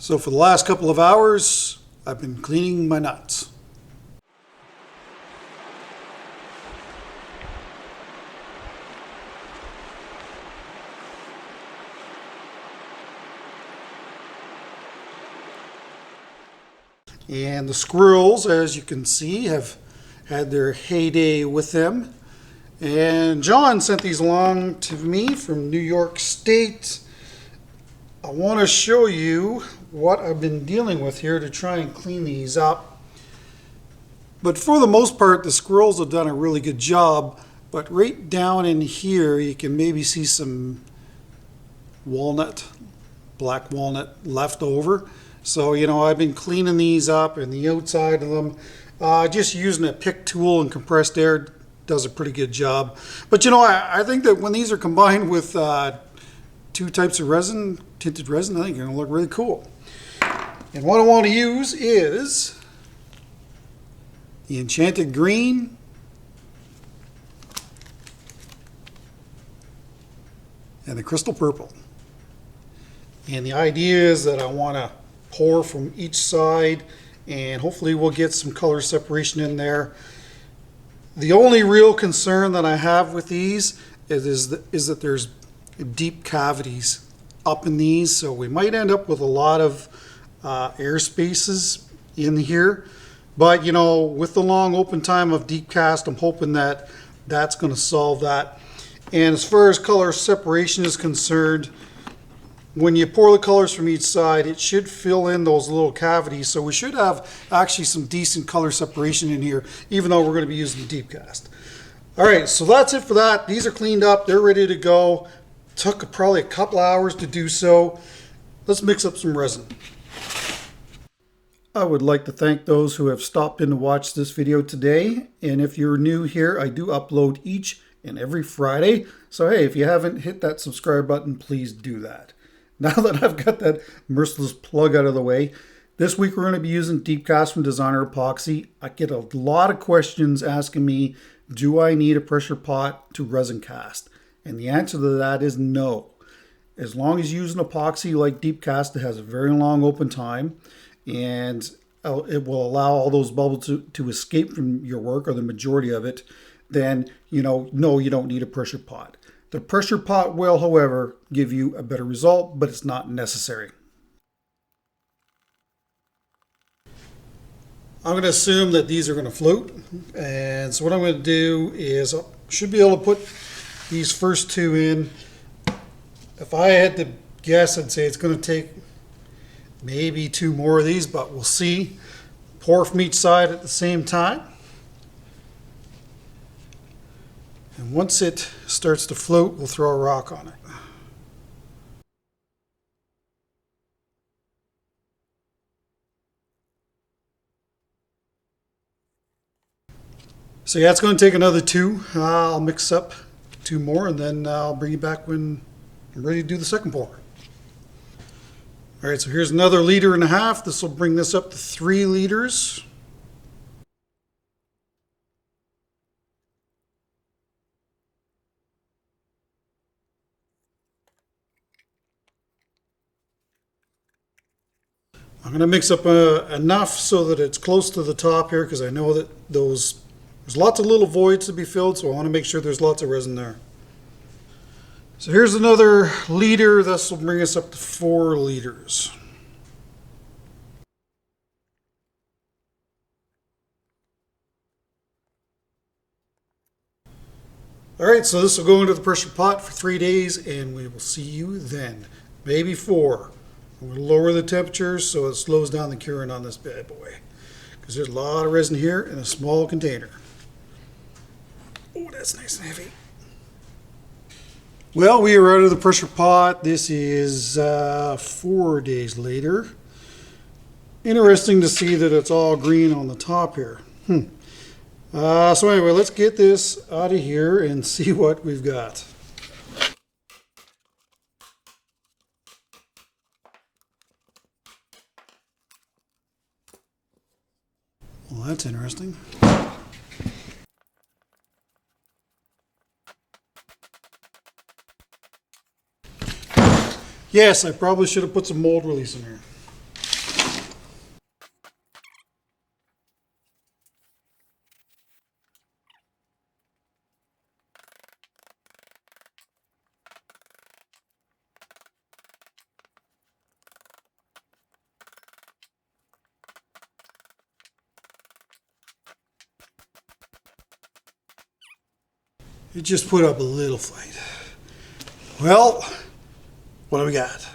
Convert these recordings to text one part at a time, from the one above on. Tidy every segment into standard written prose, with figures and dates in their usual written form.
So for the last couple of hours, I've been cleaning my nuts. And the squirrels, as you can see, have had their heyday with them. And John sent these along to me from New York State. I want to show you what I've been dealing with here to try and clean these up. But for the most part, the squirrels have done a really good job. But right down in here, you can maybe see some walnut, black walnut left over. So, you know, I've been cleaning these up and the outside of them. Just using a pick tool and compressed air does a pretty good job. But, you know, I think that when these are combined with two types of resin, tinted resin, I think they're going to look really cool. And what I want to use is the Enchanted Green and the Crystal Purple. And the idea is that I want to pour from each side and hopefully we'll get some color separation in there. The only real concern that I have with these is that there's deep cavities up in these, so we might end up with a lot of air spaces in here. But you know, with the long open time of deep cast, I'm hoping that that's going to solve that. And as far as color separation is concerned, when you pour the colors from each side, it should fill in those little cavities. So we should have actually some decent color separation in here, even though we're going to be using deep cast. All right, so that's it for that. These are cleaned up. They're ready to go. Took probably a couple hours to do so. Let's mix up some resin. I would like to thank those who have stopped in to watch this video today. And if you're new here, I do upload each and every Friday. So hey, if you haven't hit that subscribe button, please do that. Now that I've got that merciless plug out of the way, this week we're going to be using Deep Cast from Designer Epoxy. I get a lot of questions asking me, do I need a pressure pot to resin cast? And the answer to that is no. As long as you use an epoxy like Deep Cast, it has a very long open time and it will allow all those bubbles to escape from your work, or the majority of it, then, you know, no, you don't need a pressure pot. The pressure pot will, however, give you a better result, but it's not necessary. I'm going to assume that these are going to float. And so what I'm going to do is I should be able to put these first two in. If I had to guess, I'd say it's going to take maybe two more of these, but we'll see. Pour from each side at the same time. And once it starts to float, we'll throw a rock on it. So yeah, it's going to take another two. I'll mix up two more and then I'll bring you back when I'm ready to do the second pour. All right, so here's another 1.5 liters. This will bring this up to 3 liters. I'm going to mix up enough so that it's close to the top here, because I know that there's lots of little voids to be filled, so I want to make sure there's lots of resin there. So here's another 1 liter. This will bring us up to 4 liters. All right, so this will go into the pressure pot for 3 days, and we will see you then. Maybe 4. I'm going to lower the temperature so it slows down the curing on this bad boy, because there's a lot of resin here in a small container. Oh, that's nice and heavy. Well, we are out of the pressure pot. This is 4 days later. Interesting to see that it's all green on the top here. So anyway, let's get this out of here and see what we've got. Well, that's interesting. Yes, I probably should have put some mold release in here. It just put up a little fight. Well, what do we got?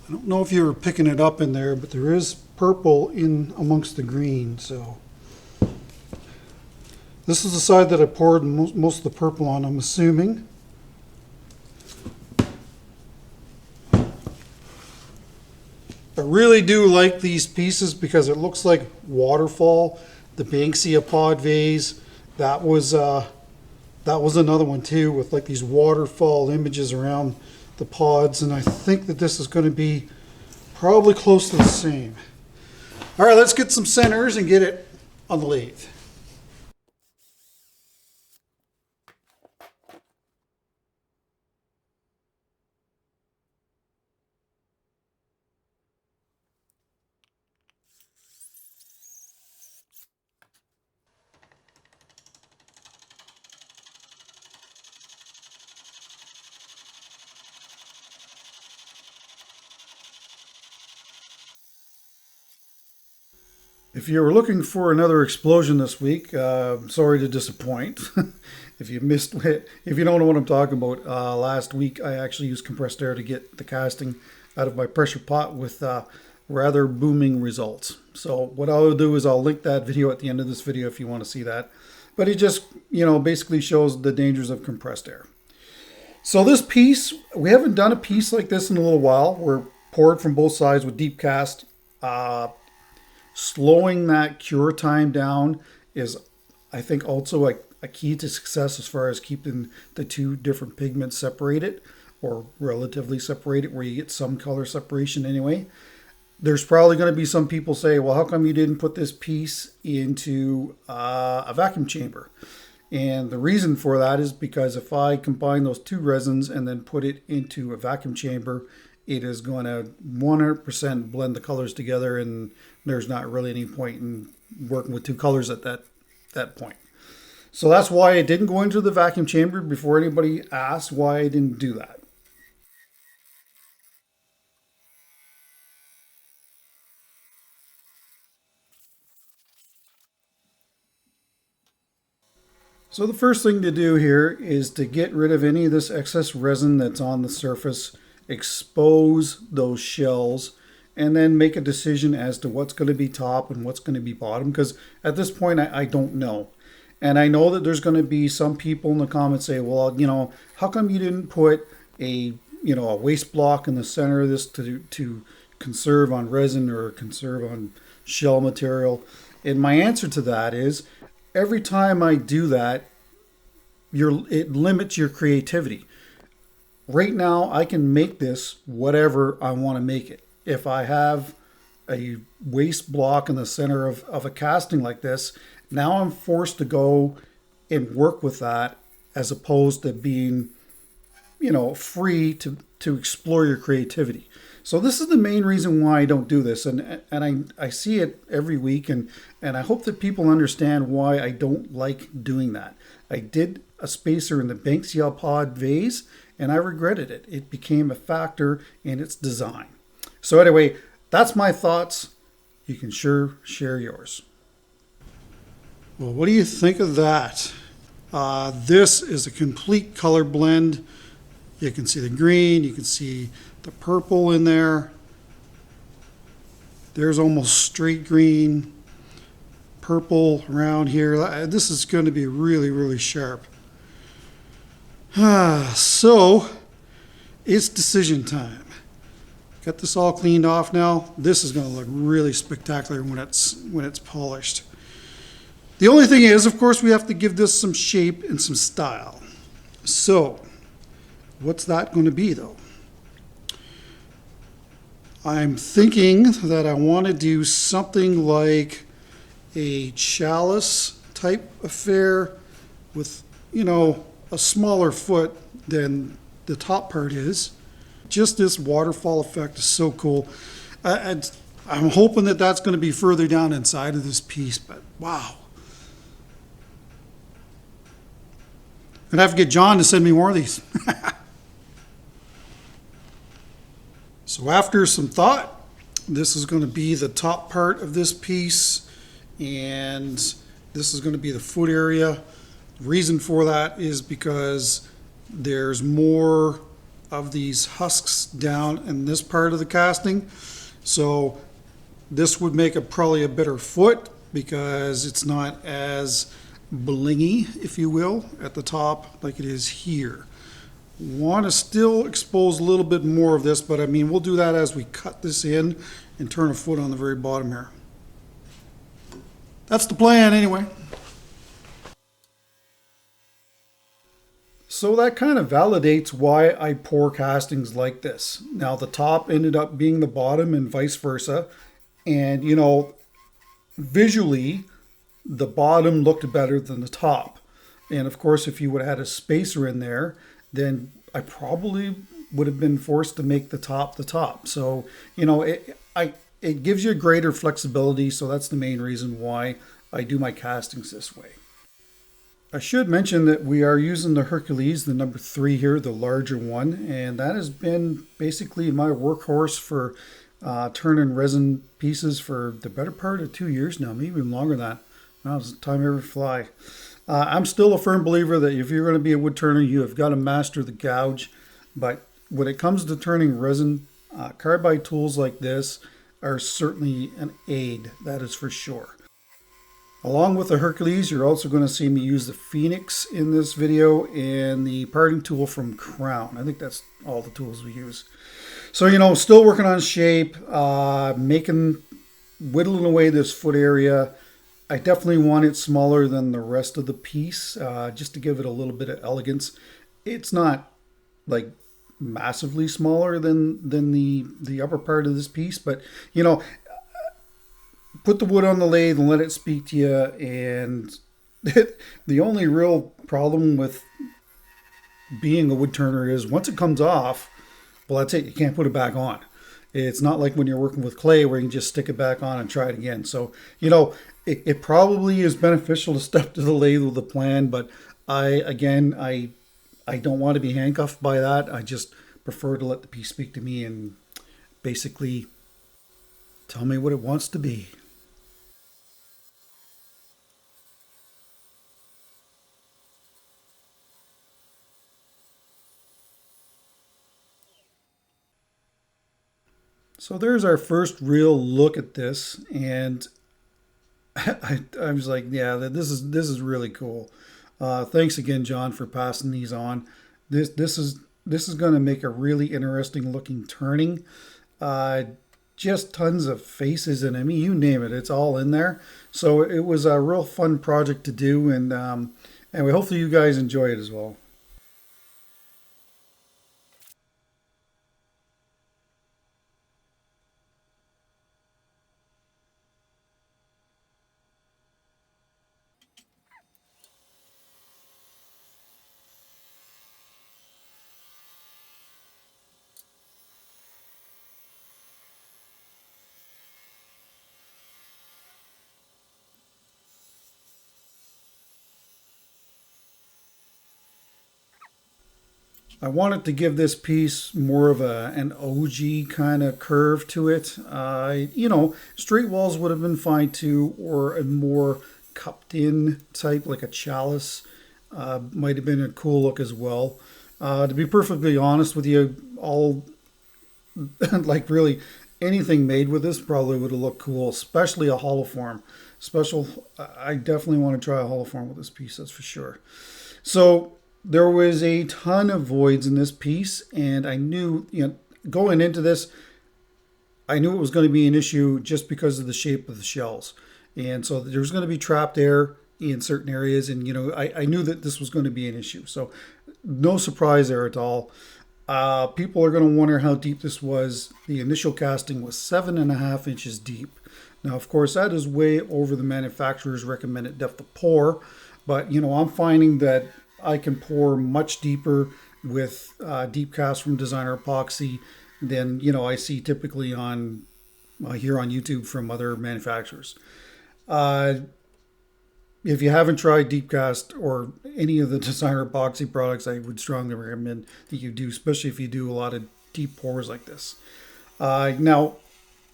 I don't know if you were picking it up in there, but there is purple in amongst the green. So this is the side that I poured most of the purple on, I'm assuming. I really do like these pieces because it looks like waterfall. The Banksia pod vase, that was another one too, with like these waterfall images around the pods, and I think that this is going to be probably close to the same. All right, let's get some centers and get it on the lathe. If you were looking for another explosion this week, sorry to disappoint. If you missed it, if you don't know what I'm talking about, last week I actually used compressed air to get the casting out of my pressure pot with rather booming results. So what I'll do is I'll link that video at the end of this video if you want to see that. But it just, basically shows the dangers of compressed air. So this piece, we haven't done a piece like this in a little while. We're poured from both sides with deep cast. Slowing that cure time down is, I think, also a key to success as far as keeping the two different pigments separated, or relatively separated, where you get some color separation anyway. There's probably going to be some people say, well, how come you didn't put this piece into a vacuum chamber? And the reason for that is because if I combine those two resins and then put it into a vacuum chamber, it is going to 100% blend the colors together, and there's not really any point in working with two colors at that point. So that's why I didn't go into the vacuum chamber, before anybody asked why I didn't do that. So the first thing to do here is to get rid of any of this excess resin that's on the surface, expose those shells, and then make a decision as to what's going to be top and what's going to be bottom, because at this point I don't know. And I know that there's going to be some people in the comments say, well, how come you didn't put a waste block in the center of this to conserve on resin or conserve on shell material? And my answer to that is, every time I do that, it limits your creativity. Right now, I can make this whatever I want to make it. If I have a waste block in the center of a casting like this, now I'm forced to go and work with that, as opposed to being, free to explore your creativity. So this is the main reason why I don't do this, and I see it every week, and I hope that people understand why I don't like doing that. I did a spacer in the Banksia pod vase, and I regretted it. It became a factor in its design. So anyway, that's my thoughts. You can sure share yours. Well, what do you think of that? This is a complete color blend. You can see the green, you can see the purple in there. There's almost straight green, purple around here. This is going to be really, really sharp. So it's decision time. Got this all cleaned off now. This is going to look really spectacular when it's polished. The only thing is, of course, we have to give this some shape and some style. So what's that going to be, though? I'm thinking that I want to do something like a chalice type affair with, a smaller foot than the top part is. Just this waterfall effect is so cool. I'm hoping that that's going to be further down inside of this piece, but wow. I'm going to have to get John to send me more of these. So after some thought, this is going to be the top part of this piece, and this is going to be the foot area. The reason for that is because there's more of these husks down in this part of the casting. So this would make it probably a better foot because it's not as blingy, if you will, at the top like it is here. Want to still expose a little bit more of this, but I mean, we'll do that as we cut this in and turn a foot on the very bottom here. That's the plan anyway. So that kind of validates why I pour castings like this. Now the top ended up being the bottom and vice versa. And you know, visually, the bottom looked better than the top. And of course, if you would have had a spacer in there, then I probably would have been forced to make the top. So, you know, it gives you greater flexibility. So that's the main reason why I do my castings this way. I should mention that we are using the Hercules, the number 3 here, the larger one. And that has been basically my workhorse for turning resin pieces for the better part of 2 years now, maybe even longer than that. Wow, it's time ever fly. I'm still a firm believer that if you're going to be a wood turner, you have got to master the gouge. But when it comes to turning resin, carbide tools like this are certainly an aid, that is for sure. Along with the Hercules, you're also going to see me use the Phoenix in this video and the parting tool from Crown. I think that's all the tools we use. So, you know, still working on shape, whittling away this foot area. I definitely want it smaller than the rest of the piece, just to give it a little bit of elegance. It's not like massively smaller than the upper part of this piece, but you know, put the wood on the lathe and let it speak to you. And the only real problem with being a wood turner is once it comes off, well, that's it. You can't put it back on. It's not like when you're working with clay where you can just stick it back on and try it again. So, you know, it probably is beneficial to step to the lathe with a plan, but I don't want to be handcuffed by that. I just prefer to let the piece speak to me and basically tell me what it wants to be. So there's our first real look at this, and I was like, yeah, this is really cool. Thanks again, John, for passing these on. This is going to make a really interesting looking turning. Just tons of faces, and I mean, you name it, it's all in there. So it was a real fun project to do, and we hopefully you guys enjoy it as well. I wanted to give this piece more of an OG kind of curve to it. You know, straight walls would have been fine too, or a more cupped in type, like a chalice, might have been a cool look as well. To be perfectly honest with you, all like really anything made with this probably would have looked cool, especially a hollow form. I definitely want to try a hollow form with this piece, that's for sure. So there was a ton of voids in this piece, and I knew, you know, going into this, I knew it was going to be an issue just because of the shape of the shells. And so there was going to be trapped air in certain areas, and, you know, I knew that this was going to be an issue. So no surprise there at all. People are going to wonder how deep this was. The initial casting was 7.5 inches deep. Now, of course, that is way over the manufacturer's recommended depth of pour, but, you know, I'm finding that I can pour much deeper with deep cast from Designer Epoxy than, you know, I see typically on here on YouTube from other manufacturers. If you haven't tried deep cast or any of the Designer Epoxy products, I would strongly recommend that you do, especially if you do a lot of deep pours like this. Now,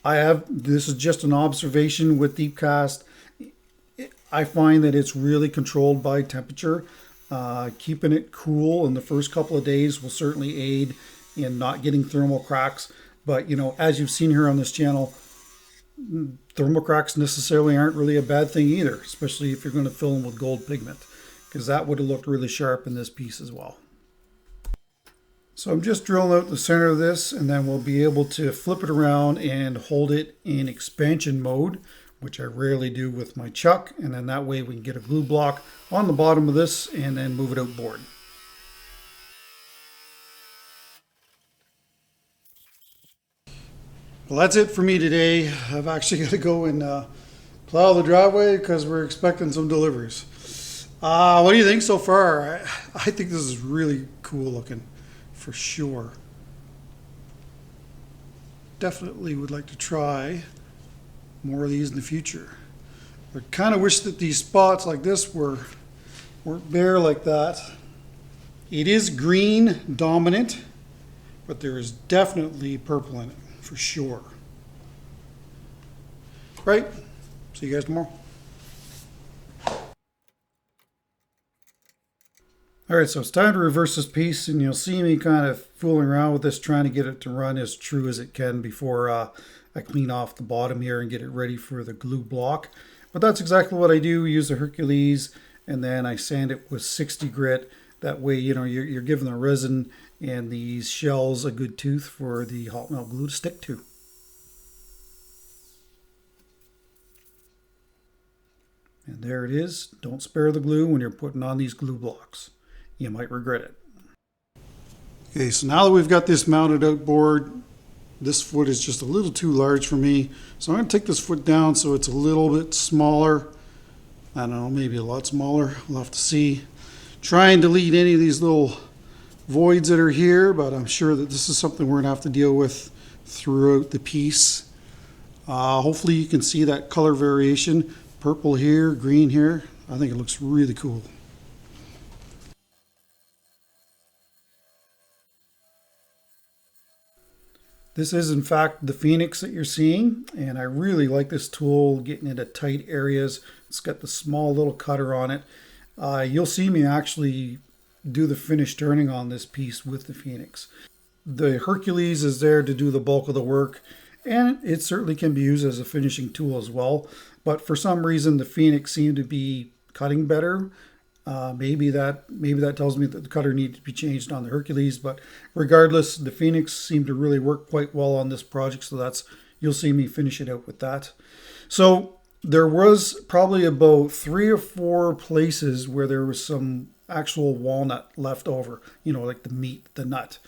this is just an observation with deep cast. I find that it's really controlled by temperature. Keeping it cool in the first couple of days will certainly aid in not getting thermal cracks. But, as you've seen here on this channel, thermal cracks necessarily aren't really a bad thing either, especially if you're going to fill them with gold pigment, because that would have looked really sharp in this piece as well. So I'm just drilling out the center of this, and then we'll be able to flip it around and hold it in expansion mode, which I rarely do with my chuck, and then that way we can get a glue block on the bottom of this and then move it outboard. Well, that's it for me today. I've actually got to go and plow the driveway because we're expecting some deliveries. What do you think so far? I think this is really cool looking, for sure. Definitely would like to try more of these in the future. I kind of wish that these spots like this weren't bare like that. It is green dominant, but there is definitely purple in it, for sure. Right, see you guys tomorrow. All right, so it's time to reverse this piece, and you'll see me kind of fooling around with this, trying to get it to run as true as it can before I clean off the bottom here and get it ready for the glue block. But that's exactly what I do. Use the Hercules, and then I sand it with 60 grit. That way, you're giving the resin and these shells a good tooth for the hot melt glue to stick to. And there it is. Don't spare the glue when you're putting on these glue blocks. You might regret it. Okay, so now that we've got this mounted outboard, this foot is just a little too large for me. So I'm going to take this foot down so it's a little bit smaller. I don't know, maybe a lot smaller. We'll have to see. Try and delete any of these little voids that are here, but I'm sure that this is something we're going to have to deal with throughout the piece. Hopefully you can see that color variation. Purple here, green here. I think it looks really cool. This is in fact the Phoenix that you're seeing, and I really like this tool, getting into tight areas. It's got the small little cutter on it. You'll see me actually do the finish turning on this piece with the Phoenix. The Hercules is there to do the bulk of the work, and it certainly can be used as a finishing tool as well. But for some reason, the Phoenix seemed to be cutting better. Maybe that tells me that the cutter needs to be changed on the Hercules. But regardless, the Phoenix seemed to really work quite well on this project. So you'll see me finish it out with that. So there was probably about 3 or 4 places where there was some actual walnut left over. Like the meat, the nut.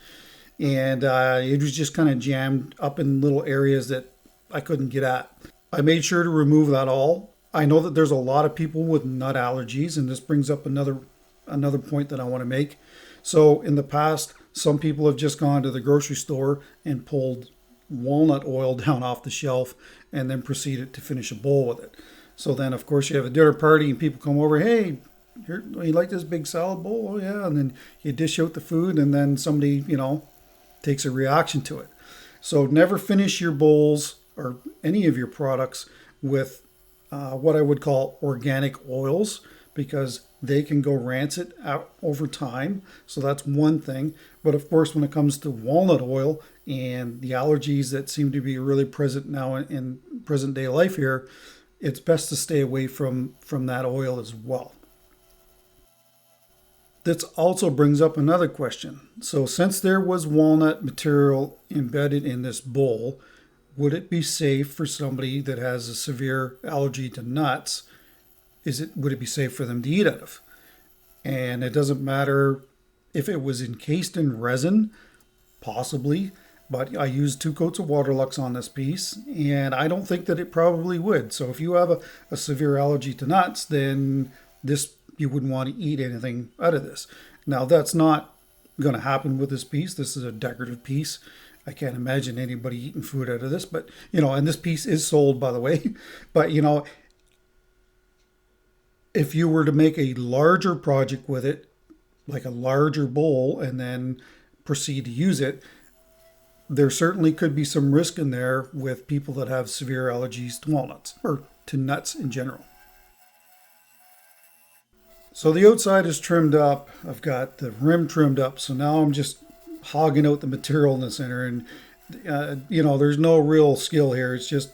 And it was just kind of jammed up in little areas that I couldn't get at. I made sure to remove that all. I know that there's a lot of people with nut allergies, and this brings up another point that I want to make. So in the past, some people have just gone to the grocery store and pulled walnut oil down off the shelf and then proceeded to finish a bowl with it. So then, of course, you have a dinner party and people come over, hey, here, you like this big salad bowl? Oh, yeah. And then you dish out the food, and then somebody, takes a reaction to it. So never finish your bowls or any of your products with what I would call organic oils, because they can go rancid out over time. So that's one thing. But of course, when it comes to walnut oil and the allergies that seem to be really present now in present day life here, it's best to stay away from that oil as well. This also brings up another question. So since there was walnut material embedded in this bowl, would it be safe for somebody that has a severe allergy to nuts? Would it be safe for them to eat out of? And it doesn't matter if it was encased in resin, possibly, but I used 2 coats of Waterlux on this piece, and I don't think that it probably would. So if you have a severe allergy to nuts, then you wouldn't want to eat anything out of this. Now, that's not going to happen with this piece. This is a decorative piece. I can't imagine anybody eating food out of this, but, and this piece is sold, by the way. But, if you were to make a larger project with it, like a larger bowl, and then proceed to use it, there certainly could be some risk in there with people that have severe allergies to walnuts or to nuts in general. So the outside is trimmed up. I've got the rim trimmed up. So now I'm just hogging out the material in the center. And, there's no real skill here. It's just,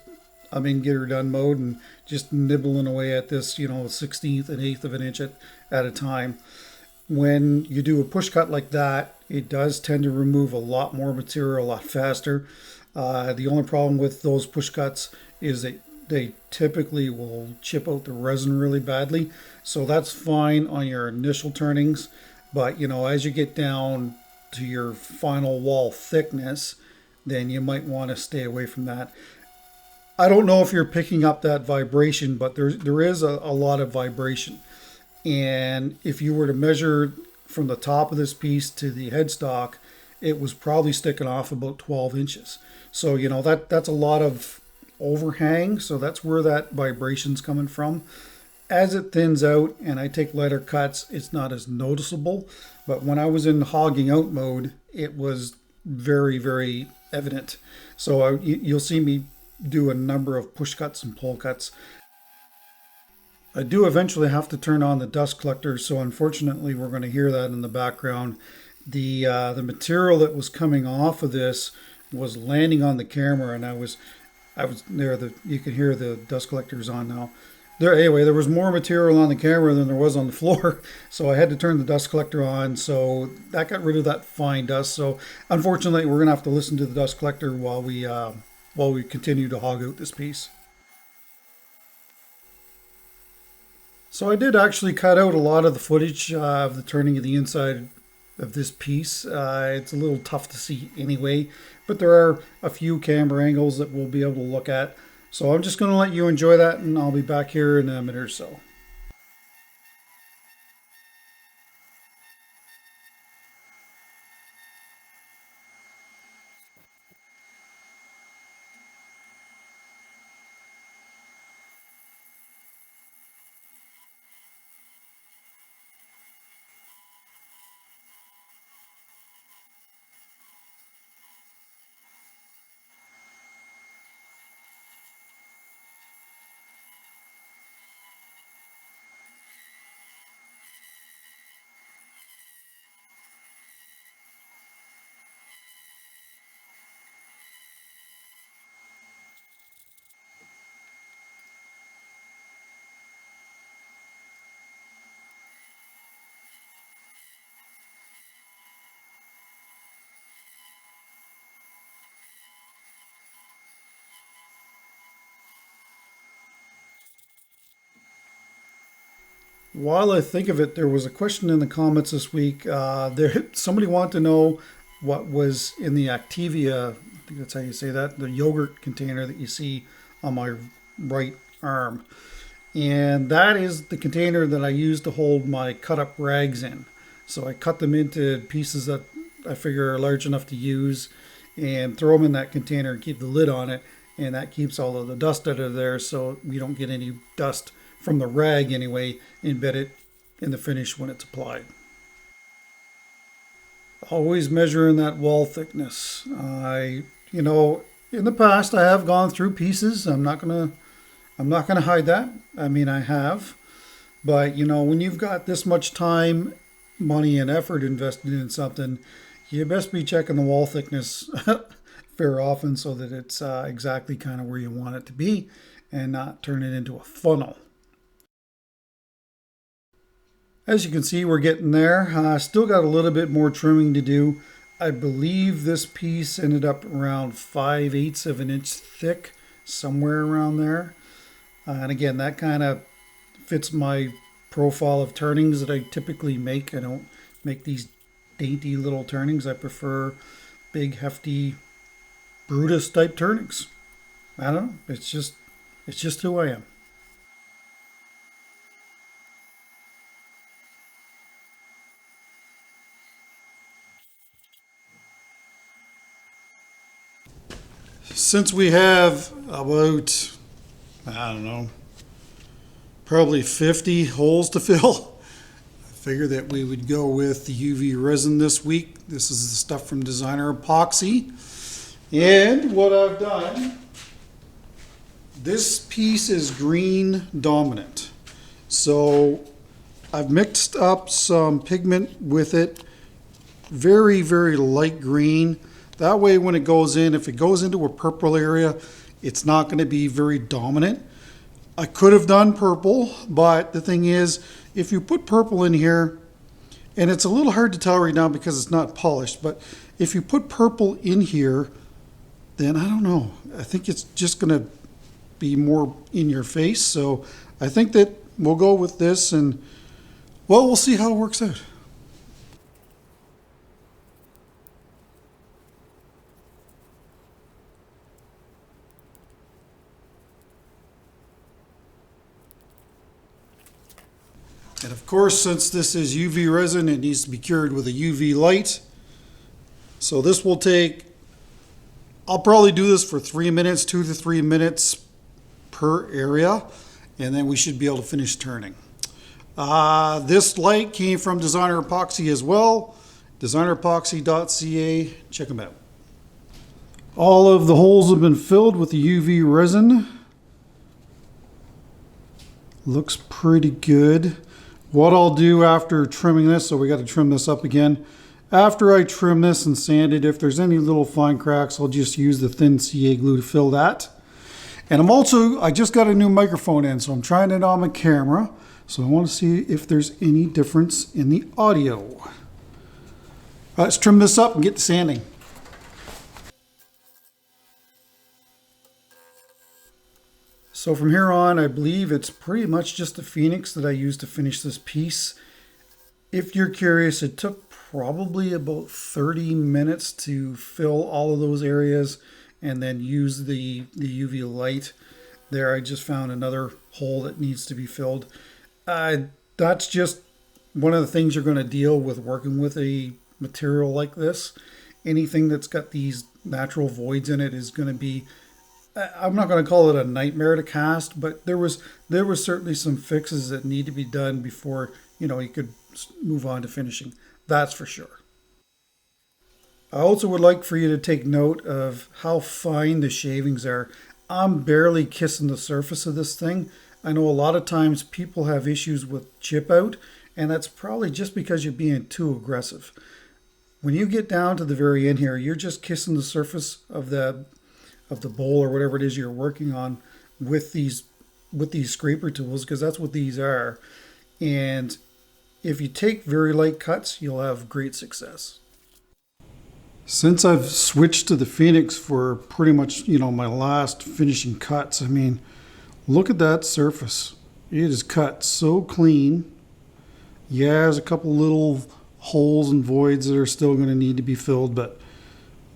I'm in get her done mode and just nibbling away at this, 16th and 1/8 of an inch at a time. When you do a push cut like that, it does tend to remove a lot more material a lot faster. The only problem with those push cuts is that they typically will chip out the resin really badly. So that's fine on your initial turnings. But, as you get down to your final wall thickness, then you might want to stay away from that. I don't know if you're picking up that vibration, but there is a lot of vibration. And if you were to measure from the top of this piece to the headstock, it was probably sticking off about 12 inches. So, that's a lot of overhang. So that's where that vibration's coming from. As it thins out and I take lighter cuts, it's not as noticeable. But when I was in hogging out mode, it was very, very evident. So you'll see me do a number of push cuts and pull cuts. I do eventually have to turn on the dust collector, so unfortunately we're going to hear that in the background. The material that was coming off of this was landing on the camera, and I was there. You can hear the dust collectors on now. There was more material on the camera than there was on the floor, so I had to turn the dust collector on. So that got rid of that fine dust. So unfortunately, we're gonna have to listen to the dust collector while we continue to hog out this piece. So I did actually cut out a lot of the footage of the turning of the inside of this piece. It's a little tough to see anyway, but there are a few camera angles that we'll be able to look at. So I'm just going to let you enjoy that, and I'll be back here in a minute or so. While I think of it, there was a question in the comments this week. Somebody wanted to know what was in the Activia, I think that's how you say that, the yogurt container that you see on my right arm. And that is the container that I use to hold my cut up rags in. So I cut them into pieces that I figure are large enough to use and throw them in that container and keep the lid on it. And that keeps all of the dust out of there so we don't get any dust from the rag anyway, embedded in the finish when it's applied. Always measuring that wall thickness. In the past I have gone through pieces. I'm not gonna hide that. I mean, I have, but when you've got this much time, money, and effort invested in something, you best be checking the wall thickness fair often so that it's exactly kind of where you want it to be, and not turn it into a funnel. As you can see, we're getting there. Still got a little bit more trimming to do. I believe this piece ended up around 5/8 of an inch thick, somewhere around there. And again, that kind of fits my profile of turnings that I typically make. I don't make these dainty little turnings. I prefer big, hefty, Brutus type turnings. I don't know. It's just who I am. Since we have about, I don't know, probably 50 holes to fill, I figured that we would go with the UV resin this week. This is the stuff from Designer Epoxy. And what I've done, this piece is green dominant. So I've mixed up some pigment with it, very, very light green. That way when it goes in, if it goes into a purple area, it's not going to be very dominant. I could have done purple, but the thing is, if you put purple in here, and it's a little hard to tell right now because it's not polished, but if you put purple in here, then I don't know. I think it's just going to be more in your face. So I think that we'll go with this, and well, we'll see how it works out. And of course, since this is UV resin, it needs to be cured with a UV light. So this will take, I'll probably do this for 3 minutes, 2 to 3 minutes per area, and then we should be able to finish turning. This light came from Designer Epoxy as well, designerepoxy.ca, check them out. All of the holes have been filled with the UV resin. Looks pretty good. What I'll do after trimming this, so we got to trim this up again. After I trim this and sand it, if there's any little fine cracks, I'll just use the thin CA glue to fill that. And I just got a new microphone in, so I'm trying it on my camera. So I want to see if there's any difference in the audio. Let's trim this up and get to sanding. So from here on, I believe it's pretty much just the Phoenix that I used to finish this piece. If you're curious, it took probably about 30 minutes to fill all of those areas and then use the UV light. There, I just found another hole that needs to be filled. That's just one of the things you're going to deal with working with a material like this. Anything that's got these natural voids in it is going to be, I'm not going to call it a nightmare to cast, but there was certainly some fixes that need to be done before, you could move on to finishing. That's for sure. I also would like for you to take note of how fine the shavings are. I'm barely kissing the surface of this thing. I know a lot of times people have issues with chip out, and that's probably just because you're being too aggressive. When you get down to the very end here, you're just kissing the surface of the bowl or whatever it is you're working on with these scraper tools, because that's what these are. And if you take very light cuts, you'll have great success. Since I've switched to the Phoenix for pretty much, my last finishing cuts, I mean, look at that surface. It is cut so clean. Yeah, there's a couple little holes and voids that are still going to need to be filled, but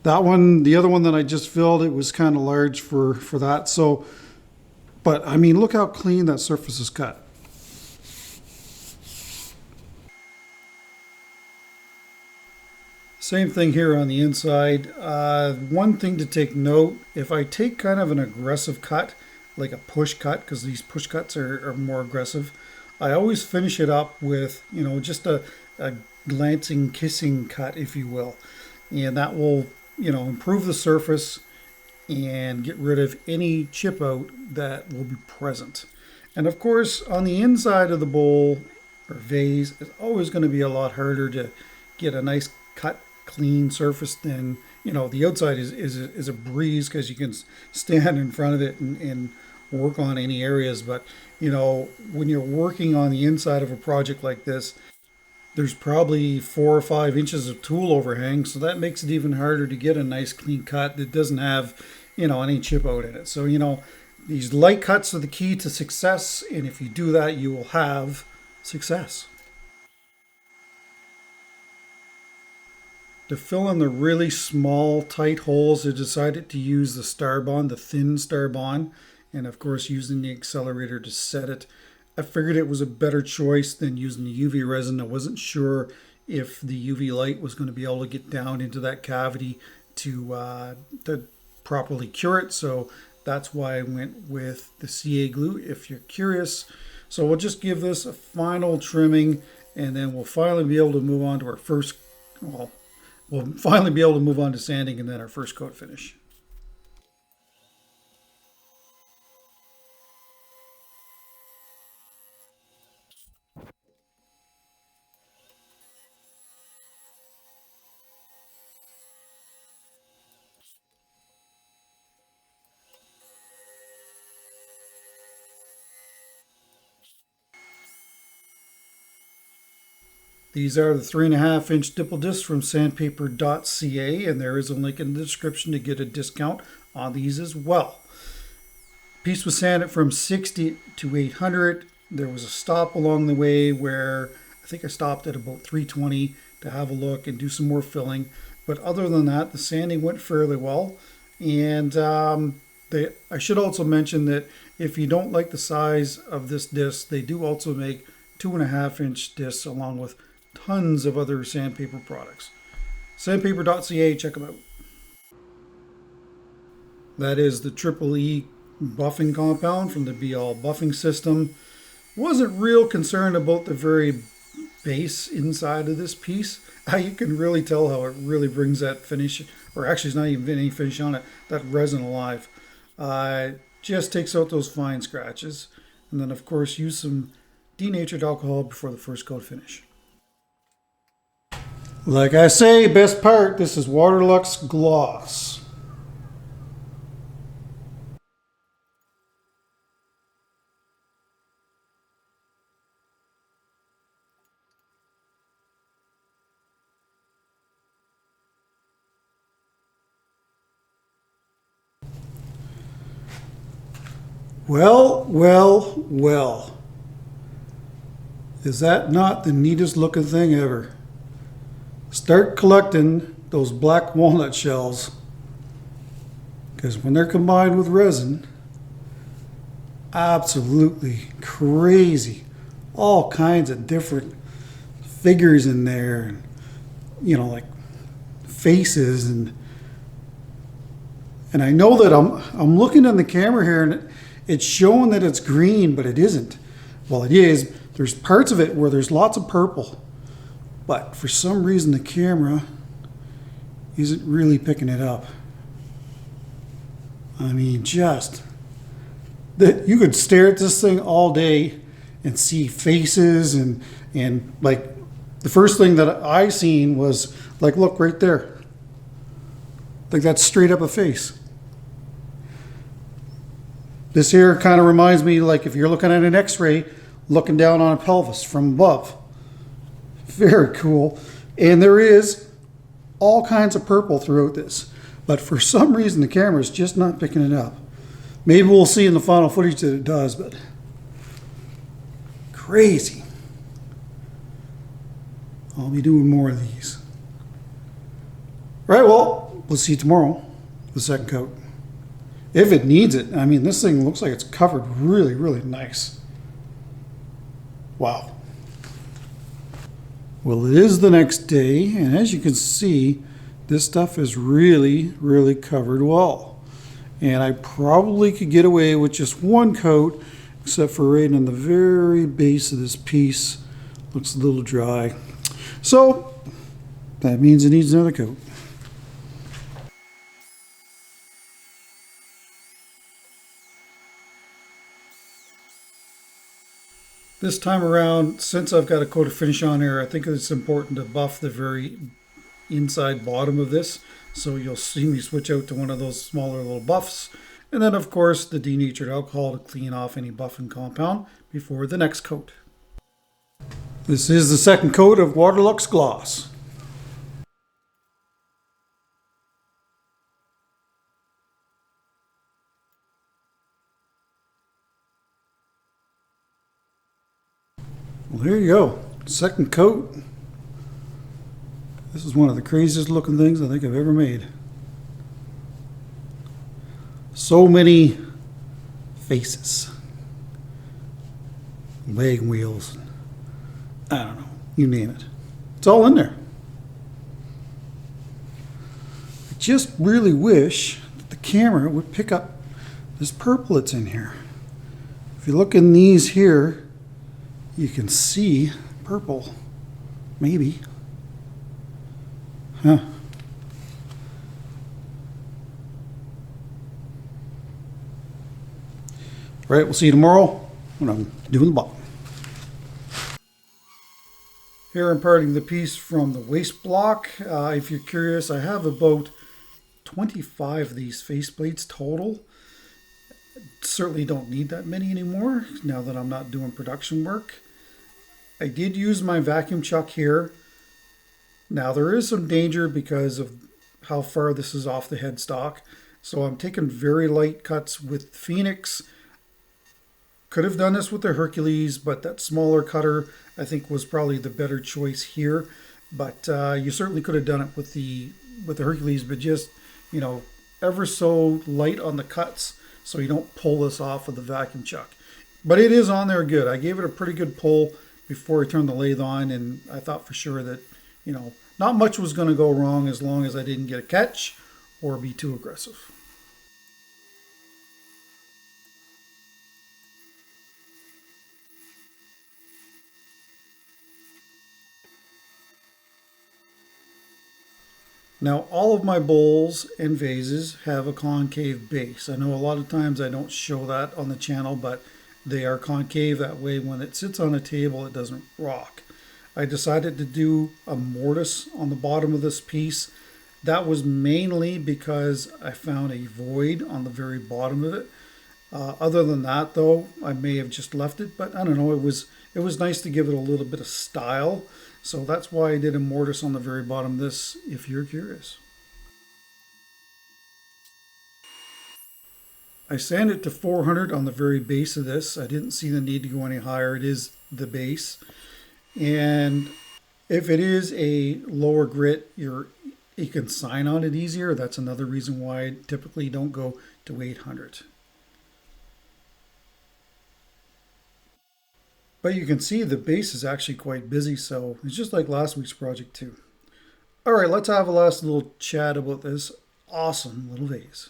that one, the other one that I just filled, it was kind of large for that. So, but I mean, look how clean that surface is cut. Same thing here on the inside. One thing to take note, if I take kind of an aggressive cut, like a push cut, because these push cuts are more aggressive, I always finish it up with, just a glancing, kissing cut, if you will. And that will, improve the surface and get rid of any chip out that will be present. And of course, on the inside of the bowl or vase, it's always going to be a lot harder to get a nice cut, clean surface than, the outside is a breeze because you can stand in front of it and work on any areas. But, when you're working on the inside of a project like this, there's probably 4 or 5 inches of tool overhang, so that makes it even harder to get a nice clean cut that doesn't have, any chip out in it. So, these light cuts are the key to success, and if you do that, you will have success. To fill in the really small, tight holes, I decided to use the Starbond, the thin Starbond, and of course using the accelerator to set it. I figured it was a better choice than using the UV resin. I wasn't sure if the UV light was going to be able to get down into that cavity to properly cure it. So that's why I went with the CA glue, if you're curious. So we'll just give this a final trimming, and then we'll finally be able to move on to our first, we'll finally be able to move on to sanding and then our first coat finish. These are the 3.5-inch dipple discs from sandpaper.ca, and there is a link in the description to get a discount on these as well. Piece was sanded from 60 to 800. There was a stop along the way where I think I stopped at about 320 to have a look and do some more filling. But other than that, the sanding went fairly well. And I should also mention that if you don't like the size of this disc, they do also make 2.5-inch discs along with tons of other sandpaper products. Sandpaper.ca, check them out. That is the Triple E buffing compound from the Be All buffing system. Wasn't real concerned about the very base inside of this piece. You can really tell how it really brings that finish, or actually it's not even any finish on it, that resin alive. Just takes out those fine scratches. And then of course use some denatured alcohol before the first coat finish. Like I say, best part, this is Waterlux Gloss. Well, well, well. Is that not the neatest looking thing ever? Start collecting those black walnut shells, because when they're combined with resin, absolutely crazy. All kinds of different figures in there, and like faces, and I know that I'm looking in the camera here and it's showing that it's green, but it isn't. Well, it is. There's parts of it where there's lots of purple, but for some reason the camera isn't really picking it up. I mean, just that you could stare at this thing all day and see faces, and like the first thing that I seen was like, look right there. Like that's straight up a face. This here kind of reminds me, like if you're looking at an x-ray, looking down on a pelvis from above. Very cool. And there is all kinds of purple throughout this, but for some reason the camera is just not picking it up. Maybe we'll see in the final footage that it does, but crazy. I'll be doing more of these. All right, well, we'll see you tomorrow, the second coat. If it needs it. I mean, this thing looks like it's covered really, really nice. Wow. Well, it is the next day, and as you can see, this stuff is really, really covered well. And I probably could get away with just one coat, except for right on the very base of this piece. Looks a little dry. So, that means it needs another coat. This time around, since I've got a coat of finish on here, I think it's important to buff the very inside bottom of this. So you'll see me switch out to one of those smaller little buffs. And then of course the denatured alcohol to clean off any buffing compound before the next coat. This is the second coat of Waterlux Gloss. Well, there you go. Second coat. This is one of the craziest looking things I think I've ever made. So many faces. Leg wheels. I don't know. You name it. It's all in there. I just really wish that the camera would pick up this purple that's in here. If you look in these here, you can see purple, maybe. Huh. All right, we'll see you tomorrow when I'm doing the bottom. Here I'm parting the piece from the waste block. If you're curious, I have about 25 of these faceplates total. Certainly don't need that many anymore now that I'm not doing production work. I did use my vacuum chuck here. Now there is some danger because of how far this is off the headstock. So I'm taking very light cuts with Phoenix. Could have done this with the Hercules, but that smaller cutter I think was probably the better choice here. But you certainly could have done it with the Hercules, but just, you know, ever so light on the cuts so you don't pull this off with the vacuum chuck. But it is on there good. I gave it a pretty good pull before I turned the lathe on, and I thought for sure that, you know, not much was going to go wrong as long as I didn't get a catch or be too aggressive. Now, all of my bowls and vases have a concave base. I know a lot of times I don't show that on the channel, but they are concave. That way when it sits on a table, it doesn't rock. I decided to do a mortise on the bottom of this piece. That was mainly because I found a void on the very bottom of it. Other than that, though, I may have just left it, but I don't know. It was nice to give it a little bit of style. So that's why I did a mortise on the very bottom of this, if you're curious. I sanded it to 400 on the very base of this. I didn't see the need to go any higher. It is the base. And if it is a lower grit, you can sign on it easier. That's another reason why I typically don't go to 800. But you can see the base is actually quite busy, so it's just like last week's project too. All right, let's have a last little chat about this awesome little vase.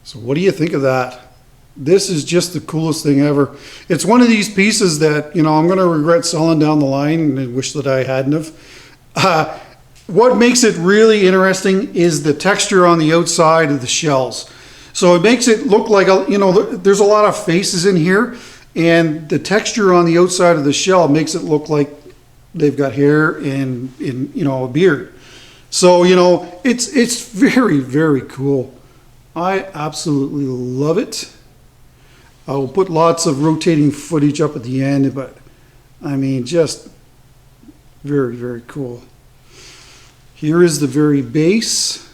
So what do you think of that? This is just the coolest thing ever. It's one of these pieces that, you know, I'm going to regret selling down the line and I wish that I hadn't have. What makes it really interesting is the texture on the outside of the shells. So it makes it look like, you know, there's a lot of faces in here. And the texture on the outside of the shell makes it look like they've got hair and you know, a beard. So, you know, it's very, very cool. I absolutely love it. I will put lots of rotating footage up at the end, but I mean, just very, very cool. Here is the very base.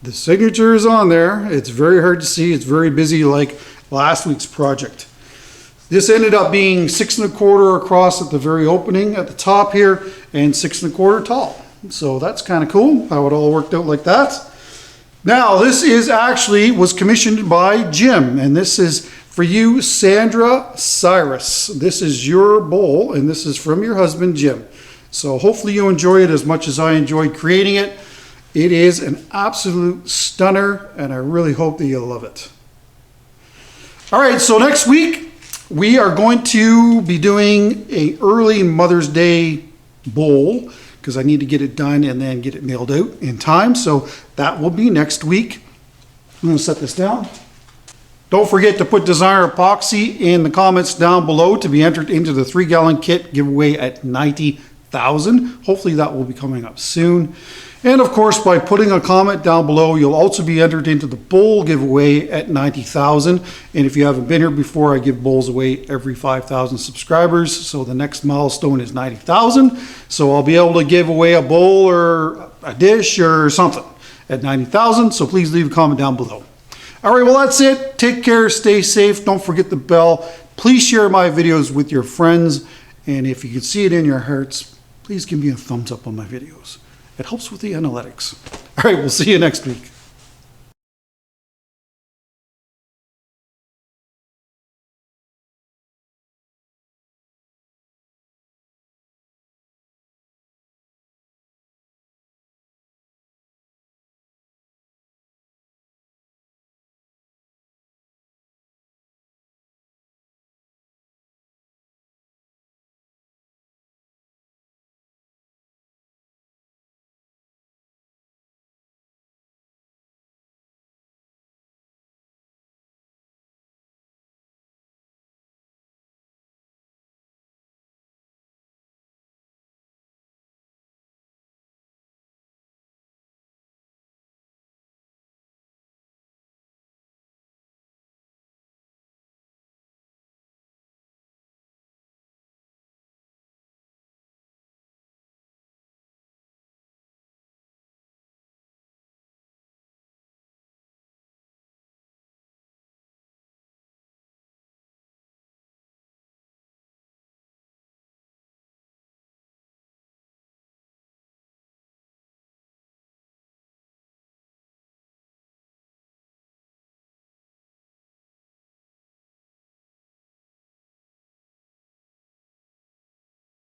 The signature is on there. It's very hard to see. It's very busy, like last week's project. This ended up being 6 1/4 across at the very opening at the top here and 6 1/4 tall. So that's kind of cool how it all worked out like that. Now this was commissioned by Jim, and this is for you, Sandra Cyrus. This is your bowl and this is from your husband, Jim. So hopefully you enjoy it as much as I enjoyed creating it. It is an absolute stunner, and I really hope that you'll love it. All right, so next week we are going to be doing an early Mother's Day bowl because I need to get it done and then get it mailed out in time. So that will be next week. I'm going to set this down. Don't forget to put designer epoxy in the comments down below to be entered into the 3-gallon kit giveaway at 90,000. Hopefully that will be coming up soon. And of course, by putting a comment down below, you'll also be entered into the bowl giveaway at 90,000. And if you haven't been here before, I give bowls away every 5,000 subscribers. So the next milestone is 90,000. So I'll be able to give away a bowl or a dish or something at 90,000. So please leave a comment down below. All right, well, that's it. Take care, stay safe. Don't forget the bell. Please share my videos with your friends. And if you can see it in your hearts, please give me a thumbs up on my videos. It helps with the analytics. All right, we'll see you next week.